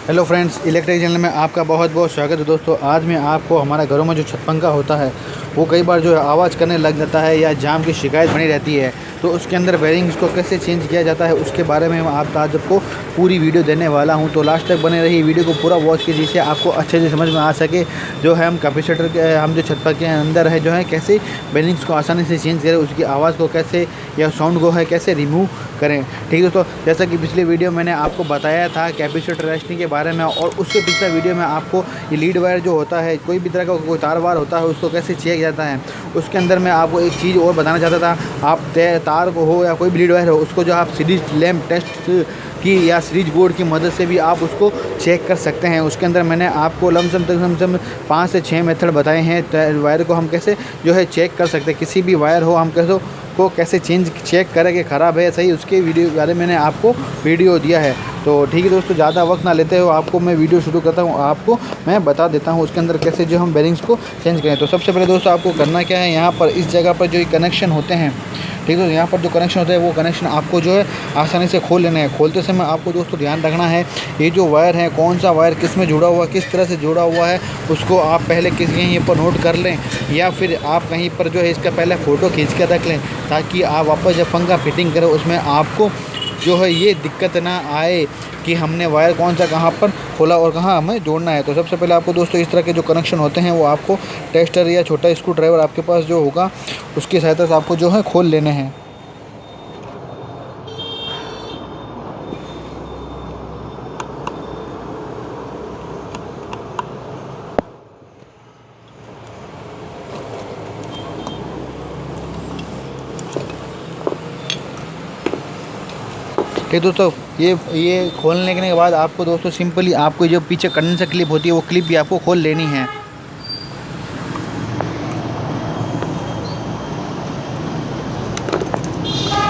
Hello friends, electric channel में आपका बहुत बहुत स्वागत है। दोस्तों, आज मैं आपको हमारे घरों में जो छत पंखा होता है वो कई बार जो है आवाज़ करने लग जाता है या जाम की शिकायत बनी रहती है, तो उसके अंदर बेरिंग्स को कैसे चेंज किया जाता है उसके बारे में मैं आप आज आपको पूरी वीडियो देने वाला हूं। तो लास्ट तक बने रही वीडियो को पूरा वॉच कीजिए, जिससे आपको अच्छे से समझ में आ सके जो है हम कैपेसिटर के हम जो छत पंखे के अंदर है जो है कैसे बेरिंग्स को आसानी से चेंज करें, उसकी आवाज़ को कैसे या साउंड को है कैसे रिमूव करें। ठीक है दोस्तों, जैसा कि पिछले वीडियो मैंने आपको बताया था कैपेसिटर रेस्टिंग के बारे में, और उसके पिछले वीडियो में आपको ये लीड वायर जो होता है, कोई भी तरह का कोई तार वार होता है उसको कैसे चेक जाता है, उसके अंदर मैं आपको एक चीज़ और बताना चाहता था। आप तार को हो या कोई भी लीड वायर हो, उसको जो आप सीरीज लैम्प टेस्ट की या सीरीज बोर्ड की मदद से भी आप उसको चेक कर सकते हैं। उसके अंदर मैंने आपको लमसम 5 से 6 मेथड बताए हैं वायर को हम कैसे जो है चेक कर सकते हैं। किसी भी वायर हो हम कैसे चेक करें कि ख़राब है सही, उसके वीडियो बारे में मैंने आपको वीडियो दिया है। तो ठीक है दोस्तों, ज़्यादा वक्त ना लेते हो आपको मैं वीडियो शुरू करता हूँ, आपको मैं बता देता हूँ उसके अंदर कैसे जो हम बेरिंग्स को चेंज करें। तो सबसे पहले दोस्तों आपको करना क्या है, यहाँ पर इस जगह पर जो कनेक्शन होते हैं, ठीक है, यहाँ पर जो कनेक्शन होता है वो कनेक्शन आपको जो है आसानी से खोल लेना है। खोलते समय आपको दोस्तों ध्यान रखना है ये जो वायर है, कौन सा वायर किस में जुड़ा हुआ है, किस तरह से जुड़ा हुआ है, उसको आप पहले कहीं पर नोट कर लें, या फिर आप कहीं पर जो है इसका पहले फ़ोटो खींच कर रख लें, ताकि आप वापस जब पंखा फिटिंग करें उसमें आपको जो है ये दिक्कत ना आए कि हमने वायर कौन सा कहाँ पर खोला और कहाँ हमें जोड़ना है। तो सबसे पहले आपको दोस्तों इस तरह के जो कनेक्शन होते हैं वो आपको टेस्टर या छोटा स्क्रू ड्राइवर आपके पास जो होगा उसकी सहायता से आपको जो है खोल लेने हैं। ठीक दोस्तों, ये खोलने के बाद आपको दोस्तों सिंपली आपको जो पीछे कंडेंसर क्लिप होती है वो क्लिप भी आपको खोल लेनी है।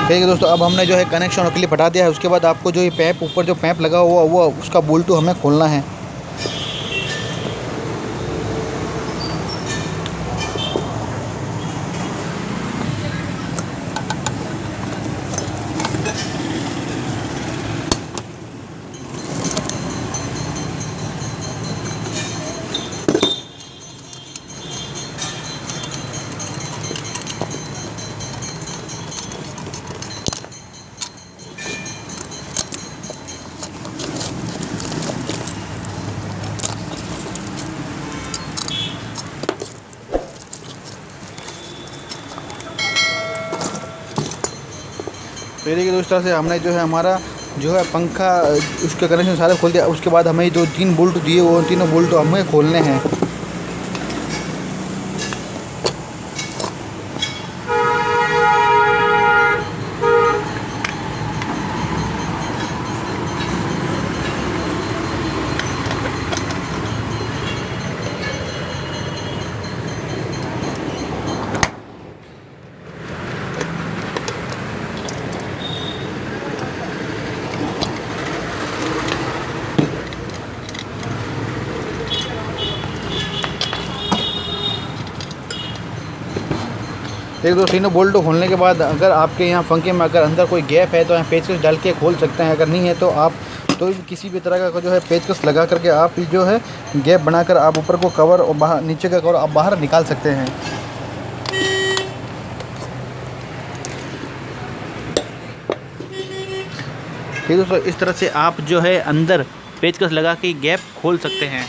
ठीक है दोस्तों, अब हमने जो है कनेक्शन और क्लिप हटा दिया है। उसके बाद आपको जो ये पैप ऊपर जो पैप लगा हुआ वो उसका बोल्टू हमें खोलना है। फिर एक दोस्तों से हमने जो है हमारा जो है पंखा उसके कनेक्शन सारे खोल दिया। उसके बाद हमें जो 3 बोल्ट दिए वो तीनों बोल्ट हमें खोलने हैं। एक दो तीनों बोल्ट खोलने के बाद अगर आपके यहाँ पंखे में अगर अंदर कोई गैप है तो यहाँ पेचकस डाल के खोल सकते हैं। अगर नहीं है तो आप किसी भी तरह का जो है पेचकस लगा करके आप जो है गैप बनाकर आप ऊपर को कवर और बाहर नीचे का कवर आप बाहर निकाल सकते हैं। ठीक है दोस्तों, इस तरह से आप जो है अंदर पेचकस लगा के गैप खोल सकते हैं।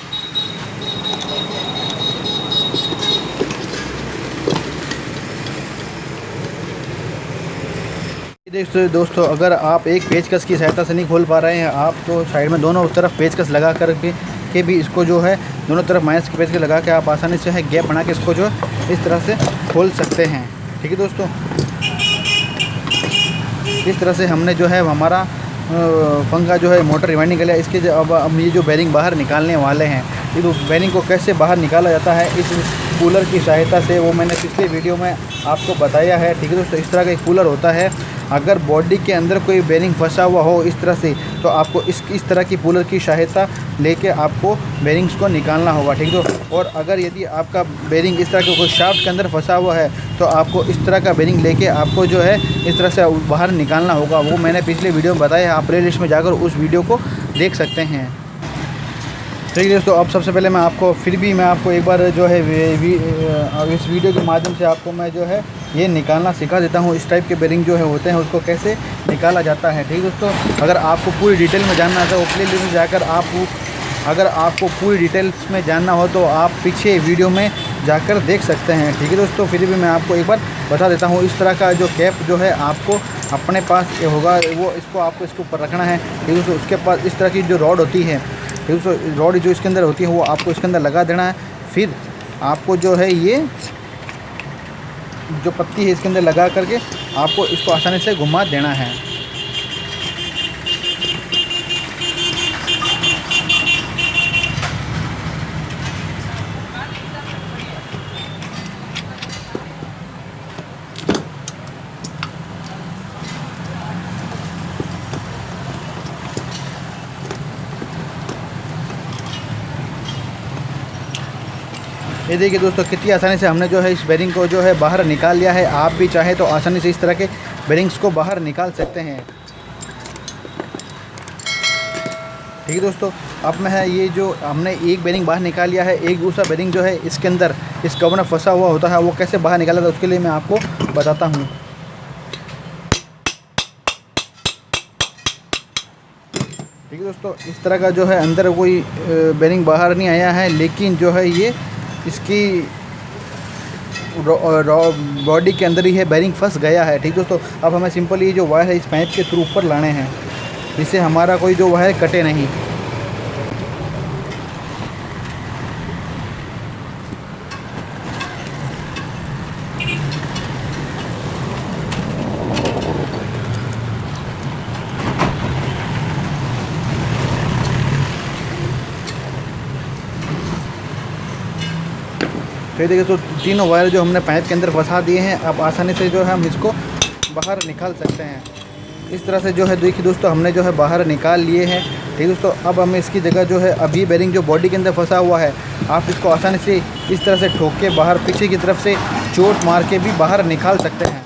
देखिए दोस्तों, अगर आप एक पेचकस की सहायता से नहीं खोल पा रहे हैं, आप तो साइड में दोनों तरफ पेचकस लगा करके भी इसको जो है दोनों तरफ माइनस के पेचकस लगा के आप आसानी से है गैप बना के इसको जो है इस तरह से खोल सकते हैं। ठीक है दोस्तों, इस तरह से हमने जो है हमारा पंखा जो है मोटर रिवाइंडिंग कर लिया। इसके अब हम ये जो बेरिंग बाहर निकालने वाले हैं, ये तो बेरिंग को कैसे बाहर निकाला जाता है इस कूलर की सहायता से, वो मैंने पिछले वीडियो में आपको बताया है। ठीक है दोस्तों, इस तरह का एक कूलर होता है। अगर बॉडी के अंदर कोई बेरिंग फंसा हुआ हो इस तरह से, तो आपको इस तरह की कूलर की सहायता लेके आपको बेरिंग्स को निकालना होगा। ठीक है, और अगर यदि आपका बेरिंग इस तरह के कोई शाफ्ट के अंदर फंसा हुआ है तो आपको इस तरह का बेरिंग लेके आपको जो है इस तरह से बाहर निकालना होगा। वो मैंने पिछले वीडियो में बताया है, आप प्ले लिस्ट में जाकर उस वीडियो को देख सकते हैं। ठीक है दोस्तों, अब सबसे पहले मैं आपको एक बार जो है इस वीडियो के माध्यम से आपको मैं जो है ये निकालना सिखा देता हूँ। इस टाइप के बेरिंग जो है होते हैं उसको कैसे निकाला जाता है। ठीक है दोस्तों, अगर आपको पूरी डिटेल में जानना है तो प्ले लिस्ट में जाकर अगर आपको पूरी डिटेल्स में जानना हो तो आप पीछे वीडियो में जाकर देख सकते हैं। ठीक है दोस्तों, फिर भी मैं आपको एक बार बता देता हूँ। इस तरह का जो कैप जो है आपको अपने पास ये होगा, वो आपको इसके ऊपर रखना है। ठीक है दोस्तों, उसके पास इस तरह की जो रॉड होती है, ठीक है दोस्तों, रॉड जो इसके अंदर होती है वो आपको इसके अंदर लगा देना है। फिर आपको जो है ये जो पत्ती है इसके अंदर लगा करके आपको इसको आसानी से घुमा देना है। ये देखिए दोस्तों, कितनी आसानी से हमने जो है इस बेरिंग को जो है बाहर निकाल लिया है। आप भी चाहे तो आसानी से इस तरह के बेरिंग्स को बाहर निकाल सकते हैं। ठीक है दोस्तों, अब मैं है ये जो हमने एक बेरिंग बाहर निकाल लिया है, एक दूसरा बेरिंग जो है इसके अंदर इस कवर में फंसा हुआ होता है, वो कैसे बाहर निकाला था उसके लिए मैं आपको बताता हूँ। ठीक है दोस्तों, इस तरह का जो है अंदर कोई बेरिंग बाहर नहीं आया है, लेकिन जो है ये इसकी बॉडी के अंदर ही है बेरिंग फंस गया है। ठीक दोस्तों, अब हमें सिंपल ये जो वायर है इस पाइप के थ्रू ऊपर लाने हैं, जिससे हमारा कोई जो वायर कटे नहीं। फिर देखिए तो तीनों वायर जो हमने पाइप के अंदर फंसा दिए हैं, अब आसानी से जो है हम इसको बाहर निकाल सकते हैं। इस तरह से जो है देखिए दोस्तों हमने जो है बाहर निकाल लिए हैं। ठीक है दोस्तों, अब हम इसकी जगह जो है अभी बेरिंग जो बॉडी के अंदर फंसा हुआ है, आप इसको आसानी से इस तरह से ठोक के बाहर पीछे की तरफ से चोट मार के भी बाहर निकाल सकते हैं।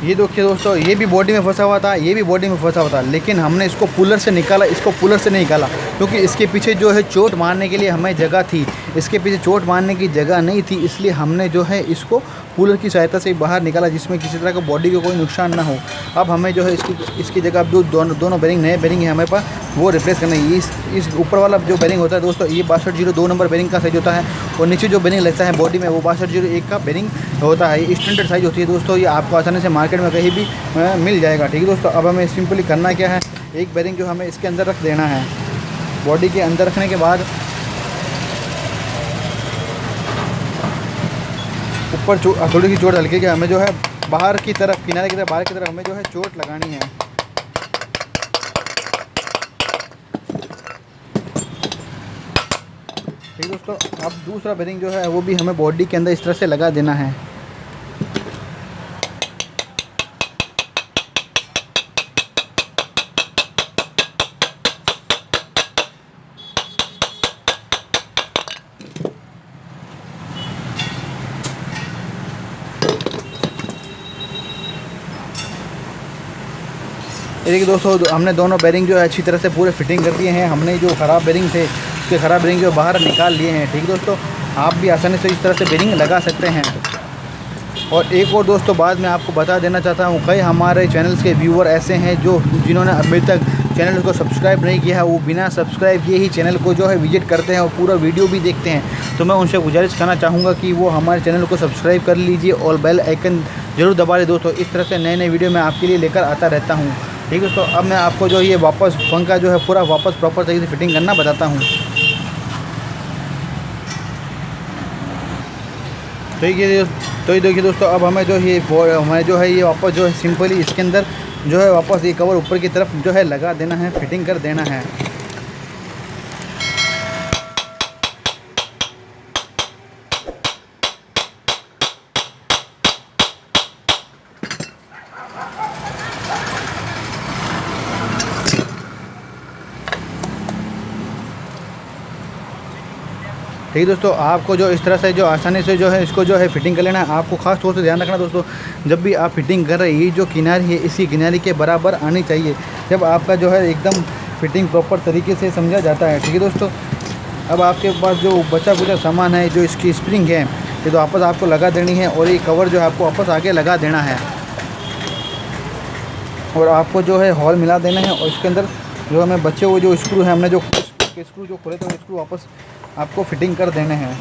ये देखिए दोस्तों, ये भी बॉडी में फंसा हुआ था, ये भी बॉडी में फंसा हुआ था, लेकिन हमने इसको पुलर से निकाला, इसको पुलर से नहीं निकाला क्योंकि इसके पीछे जो है चोट मारने के लिए हमें जगह थी, इसके पीछे चोट मारने की जगह नहीं थी, इसलिए हमने जो है इसको पुलर की सहायता से बाहर निकाला, जिसमें किसी तरह का बॉडी को कोई नुकसान ना हो। अब हमें जो है इसकी जगह अब जो दोनों बेरिंग नए बेरिंग है हमें पास, वो रिप्लेस करना है। इस ऊपर वाला जो बेरिंग होता है दोस्तों, ये 6202 नंबर बेरिंग का साइज होता है, और नीचे जो बेरिंग लगता है बॉडी में वो 6201 का बेरिंग होता है। ये स्टैंडर्ड साइज होती है दोस्तों, ये आपको आसानी से मार्केट में कहीं भी मिल जाएगा। ठीक है दोस्तों, अब हमें सिंपली करना क्या है, एक बेरिंग जो हमें इसके अंदर रख देना है। बॉडी के अंदर रखने के बाद ऊपर थोड़ी सी चोट हल्के के हमें जो है बाहर की तरफ, किनारे की तरफ, बाहर की तरफ हमें जो है चोट लगानी है। ठीक दोस्तों, अब दूसरा बेरिंग जो है वो भी हमें बॉडी के अंदर इस तरह से लगा देना है। ये देखिए दोस्तों, हमने दोनों बेरिंग जो है अच्छी तरह से पूरे फिटिंग कर दिए हैं। हमने जो ख़राब बेरिंग थे उसके ख़राब बेरिंग जो बाहर निकाल लिए हैं। ठीक दोस्तों, आप भी आसानी से इस तरह से बेरिंग लगा सकते हैं। और एक और दोस्तों बात मैं आपको बता देना चाहता हूँ, कई हमारे चैनल्स के व्यूअर ऐसे हैं जिन्होंने अभी तक चैनल को सब्सक्राइब नहीं किया है, वो बिना सब्सक्राइब किए ही चैनल को जो है विजिट करते हैं और पूरा वीडियो भी देखते हैं। तो मैं उनसे गुजारिश करना चाहूँगा कि वो हमारे चैनल को सब्सक्राइब कर लीजिए और बेल आइकन ज़रूर दबा लें दोस्तों। इस तरह से नए नए वीडियो मैं आपके लिए लेकर आता रहता हूँ। ठीक है दोस्तों, अब मैं आपको जो ये वापस पंखा जो है पूरा वापस प्रॉपर तरीके से फिटिंग करना बताता हूँ। तो ये देखिए दोस्तों, अब हमें जो है ये वापस जो है सिंपली इसके अंदर जो है वापस ये कवर ऊपर की तरफ जो है लगा देना है, फिटिंग कर देना है। ठीक है दोस्तों, आपको जो इस तरह से जो आसानी से जो है इसको जो है फिटिंग कर लेना है। आपको खास तौर से ध्यान रखना दोस्तों, जब भी आप फिटिंग कर रहे हैं, ये जो किनारी है इसी किनारी के बराबर आनी चाहिए, जब आपका जो है एकदम फिटिंग प्रॉपर तरीके से समझा जाता है। ठीक है दोस्तों, अब आपके पास जो बचा कुचा सामान है, जो इसकी स्प्रिंग है, ये तो वापस आपको लगा देनी है और ये कवर जो है आपको वापस आगे लगा देना है और आपको जो है हॉल मिला देना है। और इसके अंदर जो हमें बचे हुए जो स्क्रू है, हमने जो स्क्रू जो खोले थे वो स्क्रू वापस आपको फिटिंग कर देने हैं।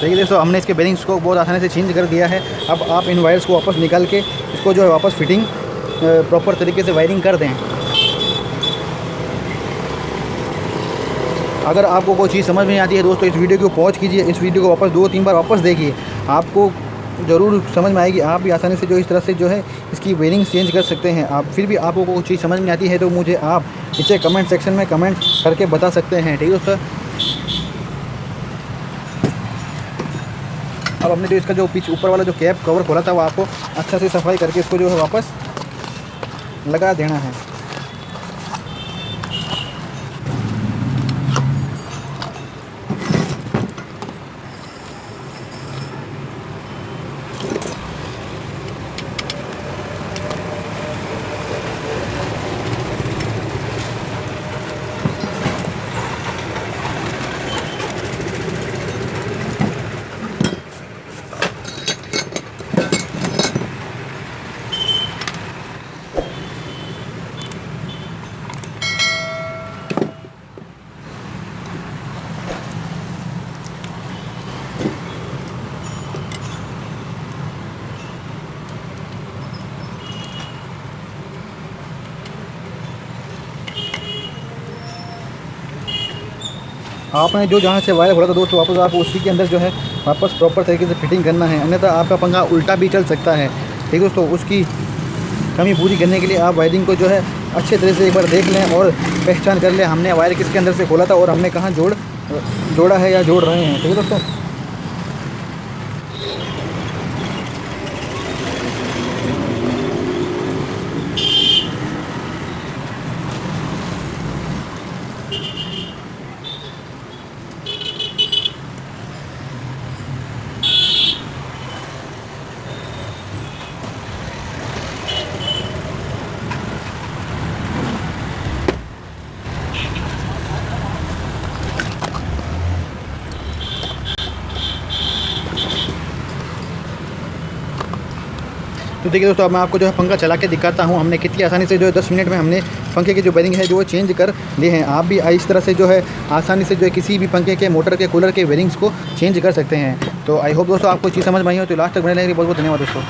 देखिए दोस्तों, हमने इसके बेरिंग्स को बहुत आसानी से चेंज कर दिया है। अब आप इन वायर्स को वापस निकाल के इसको जो है वापस फिटिंग प्रॉपर तरीके से वायरिंग कर दें। अगर आपको कोई चीज़ समझ में नहीं आती है दोस्तों, इस वीडियो को पॉज कीजिए, इस वीडियो को वापस 2-3 बार वापस देखिए, आपको ज़रूर समझ में आएगी। आप भी आसानी से जो इस तरह से जो है इसकी वायरिंग चेंज कर सकते हैं। आप फिर भी आपको कोई चीज़ समझ में आती है तो मुझे आप नीचे कमेंट सेक्शन में कमेंट करके बता सकते हैं। ठीक है दोस्तों, अब हमने जो इसका जो पीछे ऊपर वाला जो कैप कवर खोला था वो आपको अच्छा से सफाई करके इसको जो है वापस लगा देना है। आपने जो जहाँ से वायर खोला था दोस्तों, वापस आप उसी के अंदर जो है वापस प्रॉपर तरीके से फिटिंग करना है, अन्यथा आपका पंखा उल्टा भी चल सकता है। ठीक दोस्तों, उसकी कमी पूरी करने के लिए आप वायरिंग को जो है अच्छे तरह से एक बार देख लें और पहचान कर लें हमने वायर किसके अंदर से खोला था और हमने कहाँ जोड़ा है या जोड़ रहे हैं। ठीक है दोस्तों, तो देखिए दोस्तों, अब मैं आपको जो है पंखा चला के दिखाता हूँ हमने कितनी आसानी से जो है 10 मिनट में हमने पंखे की जो बेरिंग है जो वो चेंज कर लिए हैं। आप भी इस तरह से जो है आसानी से जो है किसी भी पंखे के, मोटर के, कूलर के बेरिंग्स को चेंज कर सकते हैं। तो आई होप दोस्तों आपको चीज़ समझ में आई हो। तो लास्ट तक बने रहने के लिए बहुत बहुत धन्यवाद दोस्तों।